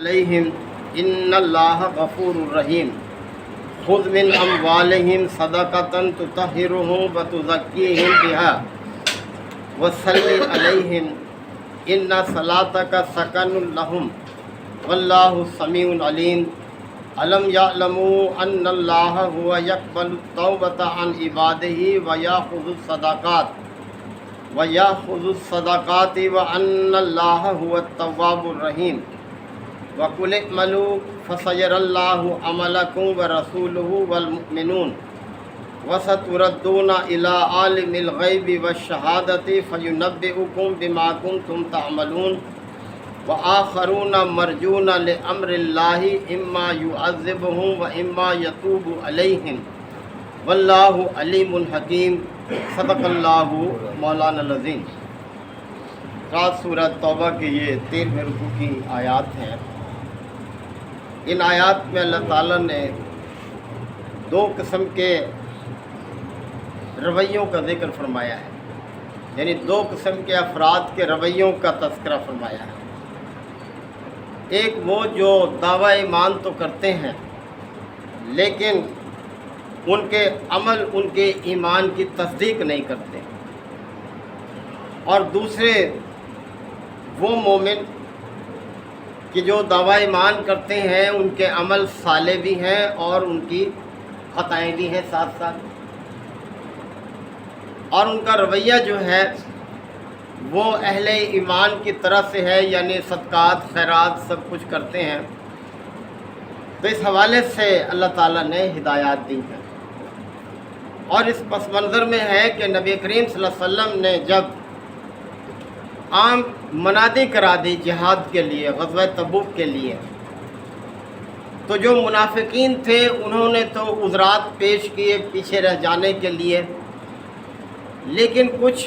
علیہم ان اللہ غفور الرحیم خذ من اموالہم صدقۃ تطہرہم وتزکیہم بہا وصلی علیہم ان صلاتک سکن لہم واللہ سمیع علیم الم یعلموا ان اللہ هو یقبل التوبۃ عن عبادہ ویأخذ الصدقات وان اللہ هو التواب الرحیم وقل اعملوا فسيرى الله عملكم ورسوله والمؤمنون وستردون إلى عالم الغيب والشهادة فينبئكم بما كنتم تعملون وآخرون مرجون لأمر الله إما يعذبهم وإما يتوب عليهم والله عليم حكيم صدق اللہ مولانا العظیم۔ سورہ توبہ کے یہ 13ویں رکوع کی آیات ہیں۔ ان آیات میں اللہ تعالیٰ نے دو قسم کے رویوں کا ذکر فرمایا ہے، یعنی دو قسم کے افراد کے رویوں کا تذکرہ فرمایا ہے۔ ایک وہ جو دعویٰ ایمان تو کرتے ہیں لیکن ان کے عمل ان کے ایمان کی تصدیق نہیں کرتے، اور دوسرے وہ مومن کہ جو دعویٰ ایمان کرتے ہیں ان کے عمل صالح بھی ہیں اور ان کی خطائیں بھی ہیں ساتھ ساتھ، اور ان کا رویہ جو ہے وہ اہل ایمان کی طرف سے ہے، یعنی صدقات خیرات سب کچھ کرتے ہیں۔ تو اس حوالے سے اللہ تعالیٰ نے ہدایات دی ہیں، اور اس پس منظر میں ہے کہ نبی کریم صلی اللہ علیہ وسلم نے جب عام منادی کرا دی جہاد کے لیے، غزوہ تبوک کے لیے، تو جو منافقین تھے انہوں نے تو عذرات پیش کیے پیچھے رہ جانے کے لیے، لیکن کچھ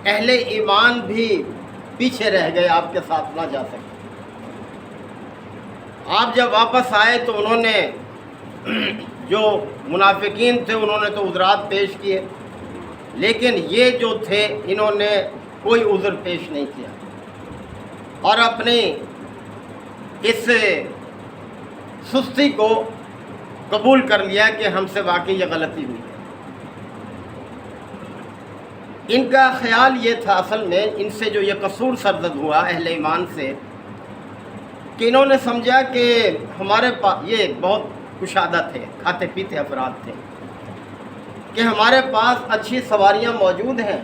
اہل ایمان بھی پیچھے رہ گئے، آپ کے ساتھ نہ جا سکے۔ آپ جب واپس آئے تو انہوں نے جو منافقین تھے انہوں نے تو عذرات پیش کیے، لیکن یہ جو تھے انہوں نے کوئی عذر پیش نہیں کیا اور اپنی اس سستی کو قبول کر لیا کہ ہم سے واقعی یہ غلطی ہوئی ہے۔ ان کا خیال یہ تھا اصل میں ان سے جو یہ قصور سرزد ہوا اہل ایمان سے، کہ انہوں نے سمجھا کہ ہمارے پاس یہ بہت کشادہ تھے، کھاتے پیتے افراد تھے، کہ ہمارے پاس اچھی سواریاں موجود ہیں،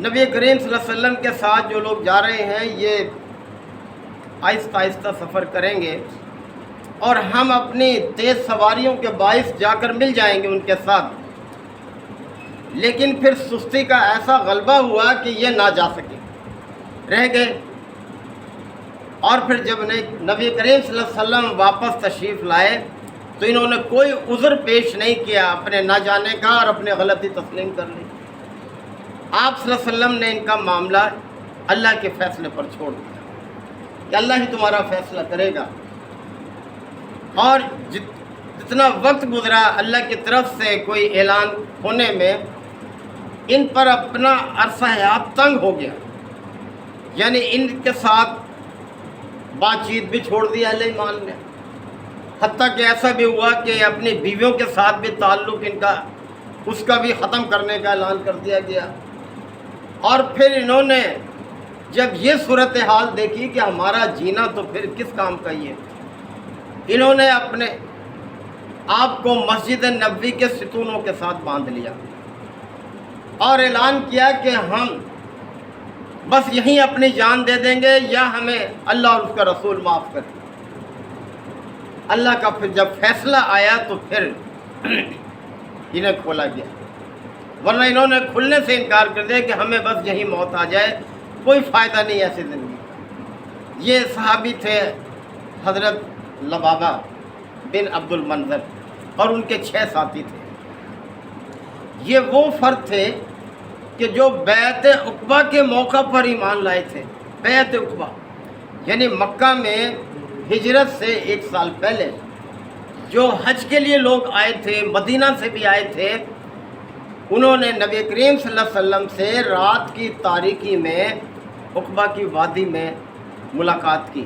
نبی کریم صلی اللہ علیہ وسلم کے ساتھ جو لوگ جا رہے ہیں یہ آہستہ آہستہ سفر کریں گے اور ہم اپنی تیز سواریوں کے باعث جا کر مل جائیں گے ان کے ساتھ، لیکن پھر سستی کا ایسا غلبہ ہوا کہ یہ نہ جا سکے، رہ گئے۔ اور پھر جب نبی کریم صلی اللہ علیہ وسلم واپس تشریف لائے تو انہوں نے کوئی عذر پیش نہیں کیا اپنے نہ جانے کا اور اپنے غلطی تسلیم کر لی۔ آپ صلی اللہ علیہ وسلم نے ان کا معاملہ اللہ کے فیصلے پر چھوڑ دیا کہ اللہ ہی تمہارا فیصلہ کرے گا، اور جتنا وقت گزرا اللہ کی طرف سے کوئی اعلان ہونے میں ان پر اپنا عرصہ حیات تنگ ہو گیا، یعنی ان کے ساتھ بات چیت بھی چھوڑ دی اہل ایمان نے، حتیٰ کہ ایسا بھی ہوا کہ اپنی بیویوں کے ساتھ بھی تعلق ان کا اس کا بھی ختم کرنے کا اعلان کر دیا گیا۔ اور پھر انہوں نے جب یہ صورتحال دیکھی کہ ہمارا جینا تو پھر کس کام کا ہی ہے، انہوں نے اپنے آپ کو مسجد نبوی کے ستونوں کے ساتھ باندھ لیا اور اعلان کیا کہ ہم بس یہیں اپنی جان دے دیں گے یا ہمیں اللہ اور اس کا رسول معاف کرے۔ اللہ کا پھر جب فیصلہ آیا تو پھر انہیں کھولا گیا، ورنہ انہوں نے کھلنے سے انکار کر دیا کہ ہمیں بس یہی موت آ جائے، کوئی فائدہ نہیں ایسی زندگی کا۔ یہ صحابی تھے حضرت لبابہ بن عبد المنذر اور ان کے 6 ساتھی تھے۔ یہ وہ فرد تھے کہ جو بیعت عقبہ کے موقع پر ایمان لائے تھے۔ بیعت عقبہ یعنی مکہ میں ہجرت سے 1 سال پہلے جو حج کے لیے لوگ آئے تھے، مدینہ سے بھی آئے تھے، انہوں نے نبی کریم صلی اللہ علیہ وسلم سے رات کی تاریکی میں عقبہ کی وادی میں ملاقات کی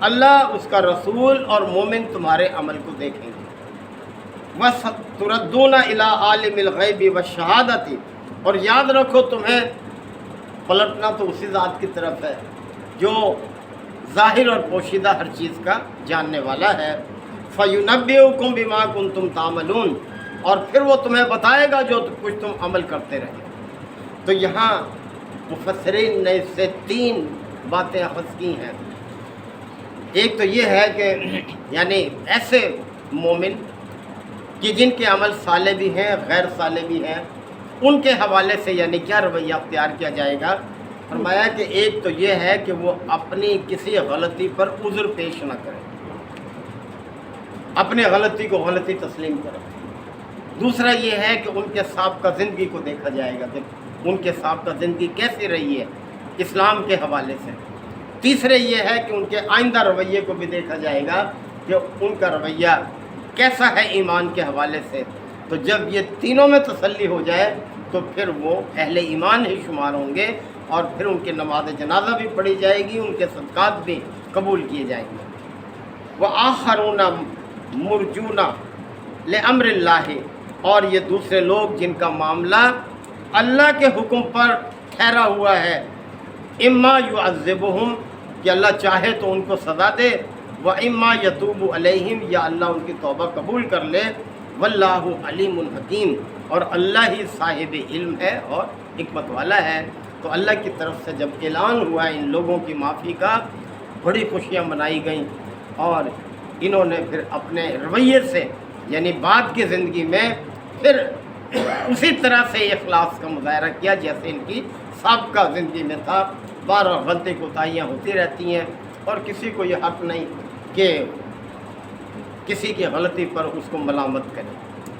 اللہ اس کا رسول اور مومن تمہارے عمل کو دیکھیں گے۔ وَسَتُرَدُّونَ إِلَىٰ عَالِمِ الْغَيْبِ وَالشَّهَادَةِ، اور یاد رکھو تمہیں پلٹنا تو اسی ذات کی طرف ہے جو ظاہر اور پوشیدہ ہر چیز کا جاننے والا ہے۔ فَيُنَبِّئُكُم بِمَا كُنتُمْ تَعْمَلُونَ، اور پھر وہ تمہیں بتائے گا جو کچھ تم عمل کرتے رہے۔ تو یہاں مفسرین نے اس سے 3 باتیں اخذ کی ہیں۔ ایک تو یہ ہے کہ یعنی ایسے مومن کہ جن کے عمل صالح بھی ہیں غیر صالح بھی ہیں، ان کے حوالے سے یعنی کیا رویہ اختیار کیا جائے گا۔ فرمایا کہ ایک تو یہ ہے کہ وہ اپنی کسی غلطی پر عذر پیش نہ کرے، اپنے غلطی کو غلطی تسلیم کرے۔ دوسرا یہ ہے کہ ان کے سابقہ زندگی کو دیکھا جائے گا کہ ان کے سابقہ زندگی کیسی رہی ہے اسلام کے حوالے سے۔ تیسرے یہ ہے کہ ان کے آئندہ رویے کو بھی دیکھا جائے گا کہ ان کا رویہ کیسا ہے ایمان کے حوالے سے۔ تو جب یہ تینوں میں تسلی ہو جائے تو پھر وہ اہل ایمان ہی شمار ہوں گے، اور پھر ان کی نماز جنازہ بھی پڑھی جائے گی، ان کے صدقات بھی قبول کیے جائیں گے۔ وَآخَرُونَ مُرْجُونَ لِأَمْرِ اللَّهِ، اور یہ دوسرے لوگ جن کا معاملہ اللہ کے حکم پر ٹھہرا ہوا ہے، اما یعذبہم، کہ اللہ چاہے تو ان کو سزا دے، و اما یتوب علیہم، یا اللہ ان کی توبہ قبول کر لے، واللہ علیم حکیم، اور اللہ ہی صاحب علم ہے اور حکمت والا ہے۔ تو اللہ کی طرف سے جب اعلان ہوا ان لوگوں کی معافی کا، بڑی خوشیاں منائی گئیں، اور انہوں نے پھر اپنے رویے سے یعنی بعد کی زندگی میں پھر اسی طرح سے اخلاص کا مظاہرہ کیا جیسے ان کی سابقہ زندگی میں تھا۔ بارہ غلطی کوتاہیاں ہوتی رہتی ہیں، اور کسی کو یہ حق نہیں کہ کسی کی غلطی پر اس کو ملامت کرے۔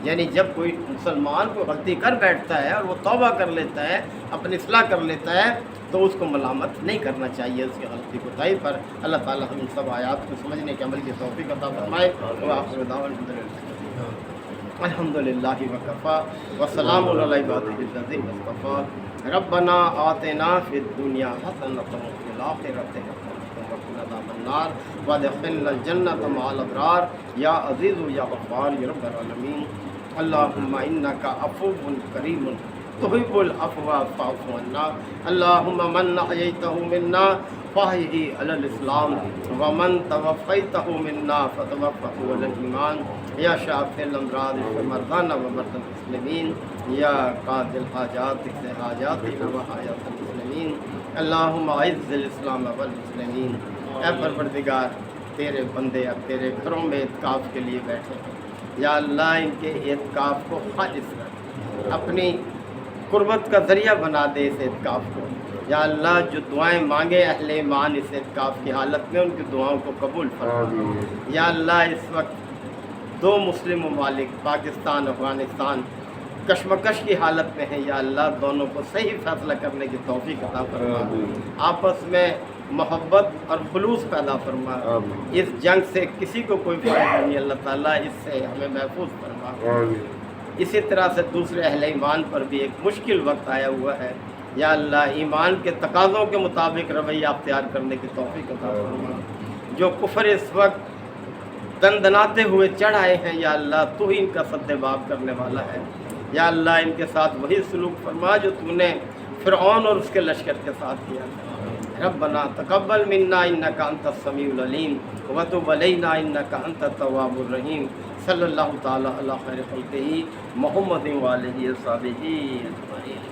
یعنی جب کوئی مسلمان کو غلطی کر بیٹھتا ہے اور وہ توبہ کر لیتا ہے، اپنی اصلاح کر لیتا ہے، تو اس کو ملامت نہیں کرنا چاہیے اس کی غلطی کوتاہی پر۔ اللہ تعالی ہم سب آیات کو سمجھنے کے عمل کی توفیق عطا فرمائے۔ وآخر دعوانا الحمدللہ وکفا وسلام علی عبادہ الذین اصطفی۔ ربنا آتنا فی الدنیا حسنۃ وفی الآخرۃ حسنۃ وقنا عذاب النار وادخلنا الجنۃ مع الابرار یا عزیز یا غفار یا رب العالمین۔ اللہم انک عفو کریم تحب العفو فاعف عنا۔ اللہم من احییتہ منا فاحیہ علی الاسلام ومن توفیتہ منا فتوفہ علی الایمان۔ یا شافی الامراض اشف مرضانا ومرضى المسلمین، یا قاضی الحاجات اقض حاجاتنا وحاجات المسلمین۔ اللہم اعز الاسلام والمسلمین۔ اے پروردگار، تیرے بندے اب تیرے گھروں میں اعتکاف کے لیے بیٹھے ہیں، یا اللہ ان کے اعتکاف کو خالص کر، اپنی قربت کا ذریعہ بنا دے اس اعتکاف کو۔ یا اللہ جو دعائیں مانگے اہل ایمان اس اعتکاف کی حالت میں، ان کی دعاؤں کو قبول فرما۔ یا اللہ اس وقت 2 مسلم ممالک پاکستان افغانستان کشمکش کی حالت میں ہیں، یا اللہ دونوں کو صحیح فیصلہ کرنے کی توفیق عطا فرما، آپس میں محبت اور خلوص پیدا فرما۔ اس جنگ سے کسی کو کوئی فائدہ نہیں، اللہ تعالیٰ اس سے ہمیں محفوظ فرما۔ اسی طرح سے دوسرے اہل ایمان پر بھی ایک مشکل وقت آیا ہوا ہے، یا اللہ ایمان کے تقاضوں کے مطابق رویہ اختیار کرنے کی توفیق عطا فرما۔ جو کفر اس وقت دندناتے ہوئے چڑھ آئے ہیں، یا اللہ تو ہی ان کا سد باب کرنے والا ہے۔ یا اللہ ان کے ساتھ وہی سلوک فرما جو تو نے فرعون اور اس کے لشکر کے ساتھ کیا تھا۔ ربنا تقبل منا انک انت السمیع العلیم وتب علینا انک انت التواب الرحیم۔ صلی اللہ تعالی علی خیر خلقہ محمد وآلہ وصحبہ اجمعین۔